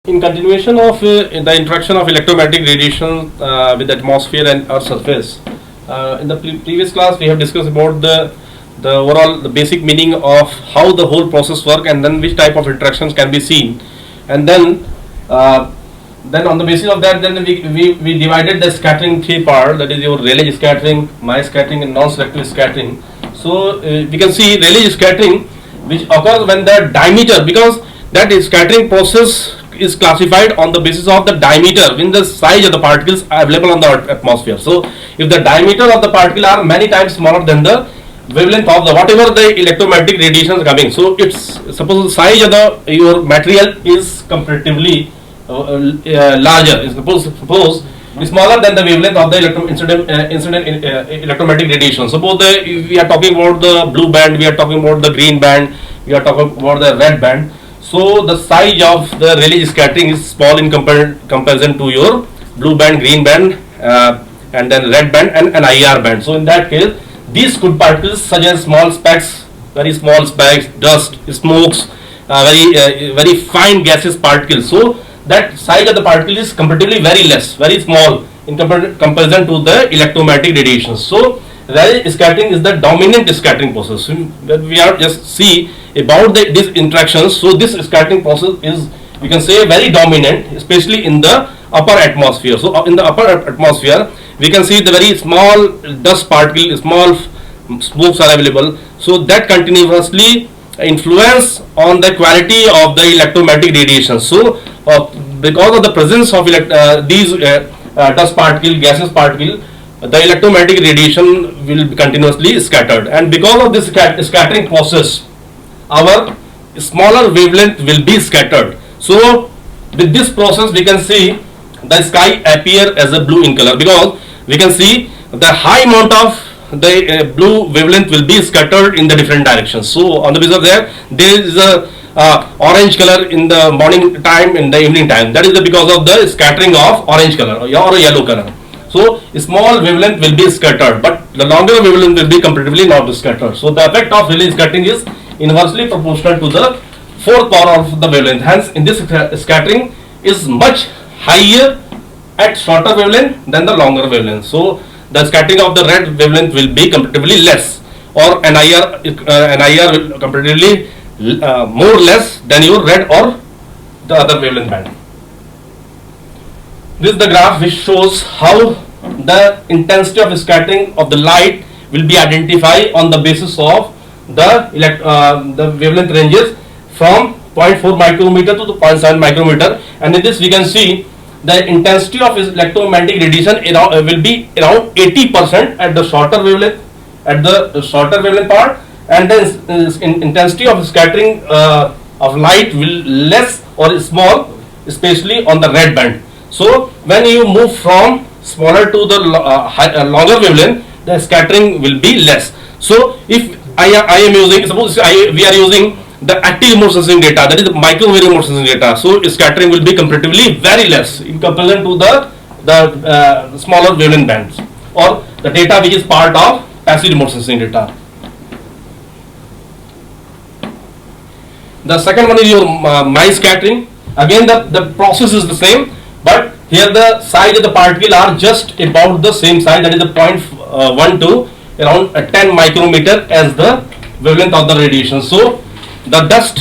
In continuation of the interaction of electromagnetic radiation with the atmosphere and Earth's surface, in the previous class we have discussed about the overall the basic meaning of how the whole process work, and then which type of interactions can be seen, and then on the basis of that, then we divided the scattering three part, that is your Rayleigh scattering, Mie scattering, and non-selective scattering. So we can see Rayleigh scattering, which occurs when the diameter, because that scattering process is classified on the basis of the diameter, when the size of the particles are available on the atmosphere. So if the diameter of the particle are many times smaller than the wavelength of the whatever the electromagnetic radiation is coming, so it's suppose the size of the your material is comparatively larger, suppose smaller than the wavelength of the incident electromagnetic radiation. Suppose we are talking about the blue band, we are talking about the green band, we are talking about the red band. So the size of the Rayleigh scattering is small in comparison to your blue band, green band, and then red band and an IR band. So in that case, these good particles such as small specks, very small specks, dust, smokes, very fine gaseous particles. So that size of the particle is comparatively very less, very small in comparison to the electromagnetic radiation. So Rayleigh scattering is the dominant scattering process. So we are just see about these interactions. So this scattering process is, we can say, very dominant, especially in the upper atmosphere. So in the upper atmosphere, we can see the very small dust particle, small smokes are available. So that continuously influence on the quality of the electromagnetic radiation. So because of the presence of these dust particle, gaseous particle, the electromagnetic radiation will be continuously scattered, and because of this scattering process, our smaller wavelength will be scattered. So with this process, we can see the sky appear as a blue in color, because we can see the high amount of the blue wavelength will be scattered in the different directions. So on the basis of that, there is a orange color in the morning time, in the evening time. That is because of the scattering of orange color or yellow color. So small wavelength will be scattered, but the longer wavelength will be comparatively not scattered. So the effect of Rayleigh scattering is inversely proportional to the fourth power of the wavelength. Hence, in this scattering is much higher at shorter wavelength than the longer wavelength. So the scattering of the red wavelength will be comparatively less, or NIR will comparatively more less than your red or the other wavelength band. This is the graph which shows how the intensity of scattering of the light will be identified on the basis of the wavelength ranges from 0.4 micrometer to 0.7 micrometer, and in this we can see the intensity of electromagnetic radiation will be around 80% at the shorter wavelength, part, and then intensity of scattering of light will less or small, especially on the red band. So when you move from smaller to the longer wavelength, the scattering will be less. So if I am using, suppose we are using the active remote sensing data, that is the microwave remote sensing data, so scattering will be comparatively very less in comparison to the smaller wavelength bands, or the data which is part of passive remote sensing data. The second one is your Mie scattering. Again, the process is the same, but here the size of the particle are just about the same size, that is the 0.1 to around 10 micrometer as the wavelength of the radiation. So the dust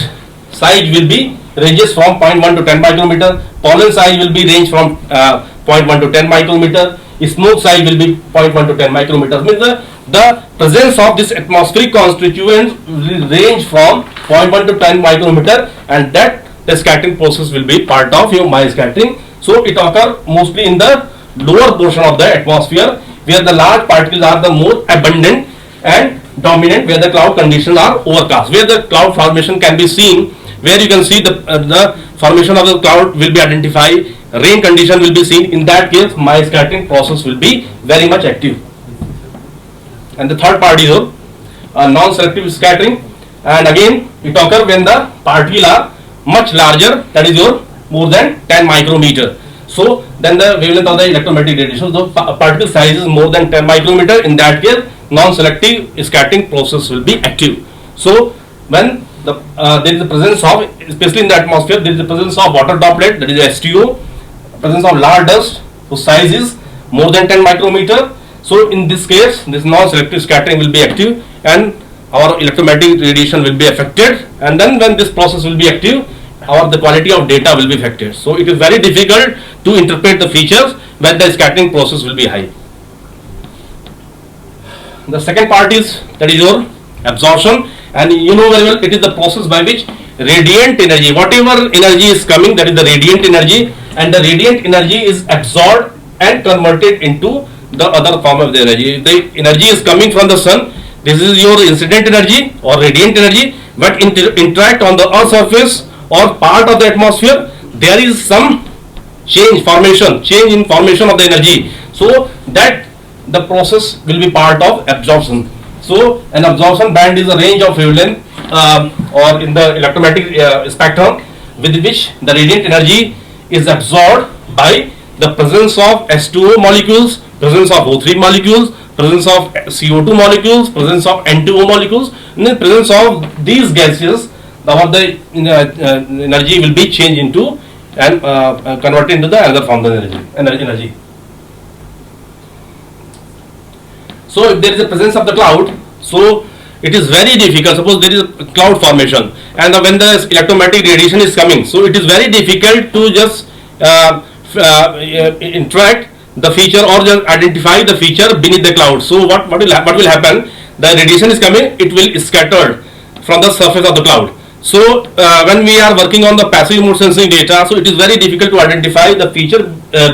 size will be ranges from 0.1 to 10 micrometer, pollen size will be range from 0.1 to 10 micrometer, smoke size will be 0.1 to 10 micrometers. Means the presence of this atmospheric constituents will range from 0.1 to 10 micrometer, and that the scattering process will be part of your Mie scattering. So it occurs mostly in the lower portion of the atmosphere, where the large particles are the more abundant and dominant, where the cloud conditions are overcast, where the cloud formation can be seen, where you can see the formation of the cloud will be identified, rain condition will be seen. In that case, Mie scattering process will be very much active. And the third part is your non-selective scattering, and again it occurs when the particles are much larger, that is your more than 10 micrometer. So then the wavelength of the electromagnetic radiation, so particle size is more than 10 micrometer. In that case, non-selective scattering process will be active. So when there is a presence of, especially in the atmosphere, there is a presence of water droplet, that is H2O, presence of large dust whose size is more than 10 micrometer. So in this case, this non-selective scattering will be active and our electromagnetic radiation will be affected, and then when this process will be active, the quality of data will be affected. So it is very difficult to interpret the features when the scattering process will be high. The second part is, that is your absorption, and you know very well, it is the process by which radiant energy, whatever energy is coming, that is the radiant energy, and the radiant energy is absorbed and converted into the other form of the energy. The energy is coming from the sun. This is your incident energy or radiant energy, but interact on the earth surface or part of the atmosphere, there is some change in formation of the energy. So that the process will be part of absorption. So an absorption band is a range of wavelength or in the electromagnetic spectrum with which the radiant energy is absorbed by the presence of H2O molecules, presence of O3 molecules, presence of CO2 molecules, presence of N2O molecules. In the presence of these gases, the energy will be changed into and converted into the other form of energy. So if there is a presence of the cloud, so it is very difficult. Suppose there is a cloud formation, and when the electromagnetic radiation is coming, so it is very difficult to just interact the feature or just identify the feature beneath the cloud. So what will happen? The radiation is coming, it will scatter from the surface of the cloud. So when we are working on the passive remote sensing data, so it is very difficult to identify the feature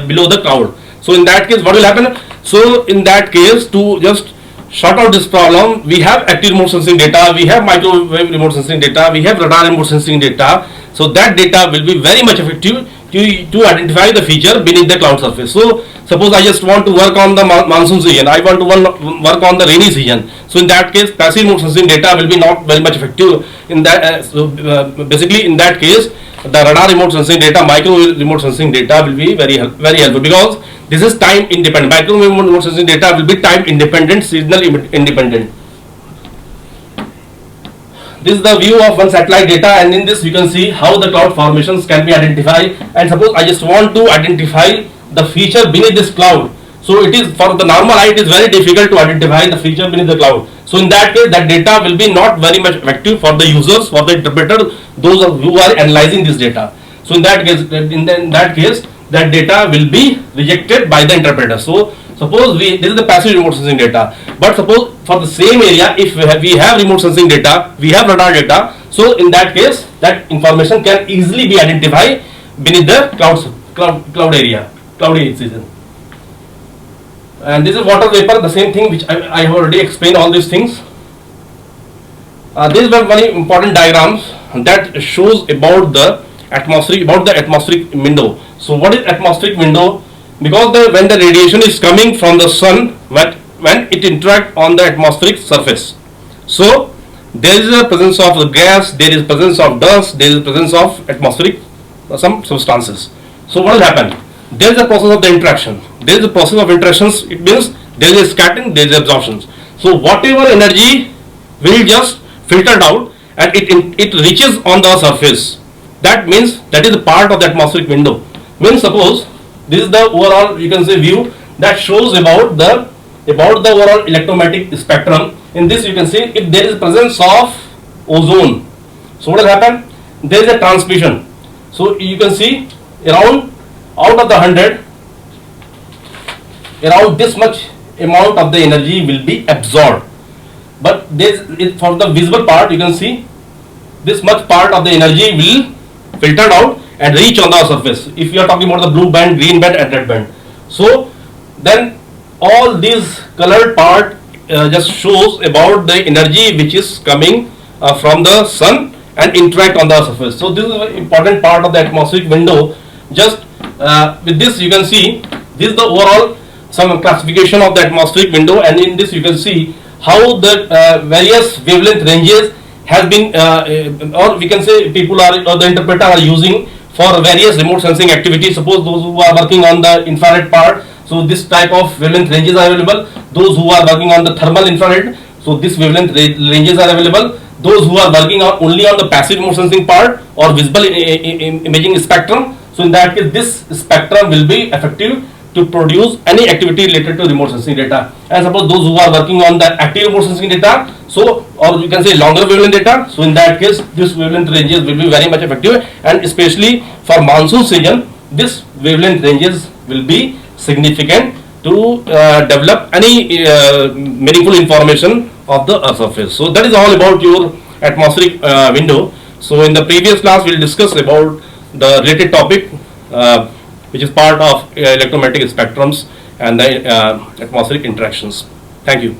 below the cloud. So in that case, what will happen? So in that case, to just sort out this problem, we have active remote sensing data, we have microwave remote sensing data, we have radar remote sensing data. So that data will be very much effective to identify the feature beneath the cloud surface. So suppose I just want to work on the monsoon season, I want to work on the rainy season. So in that case, passive remote sensing data will be not very much effective. In that, basically in that case, the radar remote sensing data, microwave remote sensing data will be very helpful, because this is time independent. Microwave remote sensing data will be time independent, seasonal independent. This is the view of one satellite data, and in this you can see how the cloud formations can be identified. And suppose I just want to identify the feature beneath this cloud. So it is, for the normal eye, it is very difficult to identify the feature beneath the cloud. So in that case, that data will be not very much effective for the users, for the interpreter, those who are analyzing this data. So in that case, that data will be rejected by the interpreter. So suppose this is the passive remote sensing data, but suppose for the same area, if we have remote sensing data, we have radar data, so in that case, that information can easily be identified beneath the cloud area, cloudy season. And this is water vapor, the same thing which I have already explained all these things. This is one very important diagrams that shows about the atmospheric window. So what is atmospheric window? Because when the radiation is coming from the sun, when it interacts on the atmospheric surface, so there is a presence of the gas, there is presence of dust, there is presence of atmospheric some substances. So what will happen? There is a process of the interaction. There is a process of interactions. It means there is a scattering, there is absorption. So whatever energy will just filtered out and it reaches on the surface. That means that is a part of the atmospheric window. Means suppose this is the overall, you can say, view that shows about the overall electromagnetic spectrum. In this you can see if there is presence of ozone. So what will happen? There is a transmission. So you can see around out of the 100, around this much amount of the energy will be absorbed. But for the visible part, you can see this much part of the energy will filtered out and reach on the surface. If you are talking about the blue band, green band and red band. So then all these colored part just shows about the energy which is coming from the sun and interact on the surface. So this is an important part of the atmospheric window. Just with this you can see this is the overall some classification of the atmospheric window, and in this you can see how the various wavelength ranges has been or we can say people are or the interpreter are using for various remote sensing activities. Suppose those who are working on the infrared part, so this type of wavelength ranges are available. Those who are working on the thermal infrared, so this wavelength ranges are available. those who are working on only on the passive remote sensing part or visible imaging spectrum. So in that case, this spectrum will be effective to produce any activity related to remote sensing data. And suppose those who are working on the active remote sensing data, so or you can say longer wavelength data. So in that case, this wavelength ranges will be very much effective, and especially for monsoon season, this wavelength ranges will be significant to develop any meaningful information of the Earth surface. So that is all about your atmospheric window. So in the previous class, we'll discuss about the related topic, which is part of electromagnetic spectrums and the atmospheric interactions. Thank you.